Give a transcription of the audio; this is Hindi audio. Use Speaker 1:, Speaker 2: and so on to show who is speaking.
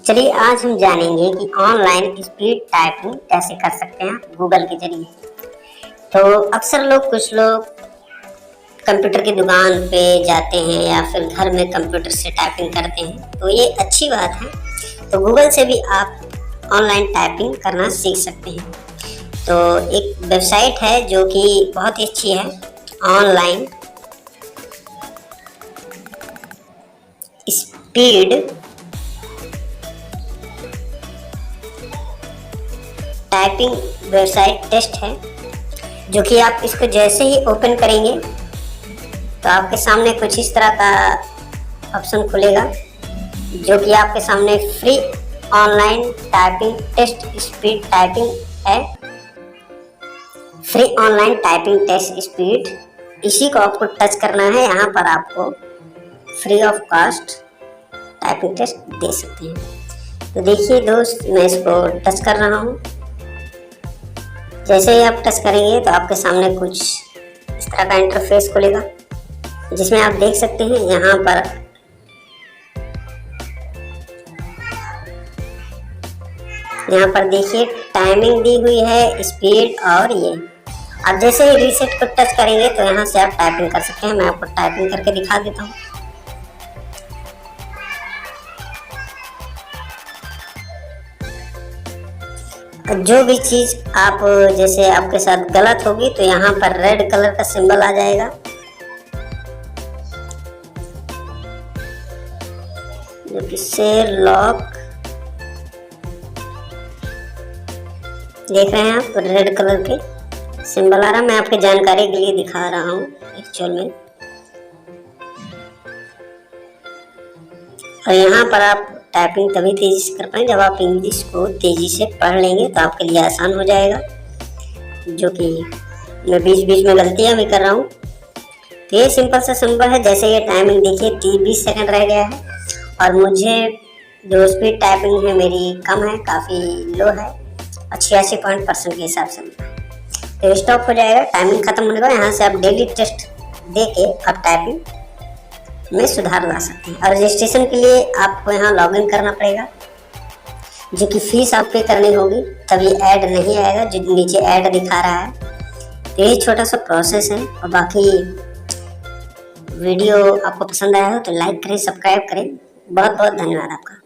Speaker 1: चलिए आज हम जानेंगे कि ऑनलाइन स्पीड टाइपिंग कैसे कर सकते हैं गूगल के जरिए। तो अक्सर कुछ लोग कंप्यूटर की दुकान पे जाते हैं या फिर घर में कंप्यूटर से टाइपिंग करते हैं, तो ये अच्छी बात है। तो गूगल से भी आप ऑनलाइन टाइपिंग करना सीख सकते हैं। तो एक वेबसाइट है जो कि बहुत ही अच्छी है, online speed typing website test है, जो कि आप इसको जैसे ही ओपन करेंगे तो आपके सामने कुछ इस तरह का ऑप्शन खुलेगा, जो कि आपके सामने free online typing test speed typing है। Free online typing test speed, इसी को आपको टच करना है। यहाँ पर आपको free of cost typing test दे सकते हैं। तो देखिए दोस्त, मैं इसको टच कर रहा हूँ। जैसे ही आप टच करेंगे तो आपके सामने कुछ इस तरह का इंटरफेस खुलेगा, जिसमें आप देख सकते हैं यहाँ पर देखिए टाइमिंग दी हुई है, स्पीड। और ये आप जैसे ही रीसेट को टच करेंगे तो यहाँ से आप टाइपिंग कर सकते हैं। मैं आपको टाइपिंग करके दिखा देता हूँ। जो भी चीज़ आप जैसे आपके साथ गलत होगी तो यहाँ पर रेड कलर का सिंबल आ जाएगा, जो कि शेयर लॉक देख रहे हैं आप, रेड कलर के सिंबल आ रहा है। मैं आपकी जानकारी के लिए दिखा रहा हूँ एक्चुअल में। और यहाँ पर आप टाइपिंग तभी तेजी से कर पाएंगे जब आप इंग्लिश को तेजी से पढ़ लेंगे, तो आपके लिए आसान हो जाएगा। जो कि मैं बीच बीच में गलतियाँ भी कर रहा हूँ। तो ये सिंपल सा सिंबल है। जैसे ये टाइमिंग देखिए 20 सेकंड रह गया है, और मुझे जो स्पीड टाइपिंग है मेरी कम है, काफ़ी लो है, 86% के हिसाब से। तो स्टॉप हो जाएगा टाइमिंग खत्म होने का। यहाँ से आप डेली टेस्ट दे के आप टाइपिंग में सुधार ला सकते हैं। और रजिस्ट्रेशन के लिए आपको यहाँ लॉगिन करना पड़ेगा, जो कि फीस आप पे करनी होगी, तभी ऐड नहीं आएगा जो नीचे ऐड दिखा रहा है। तो यही छोटा सा प्रोसेस है। और बाकी वीडियो आपको पसंद आया हो तो लाइक करें, सब्सक्राइब करें। बहुत बहुत धन्यवाद आपका।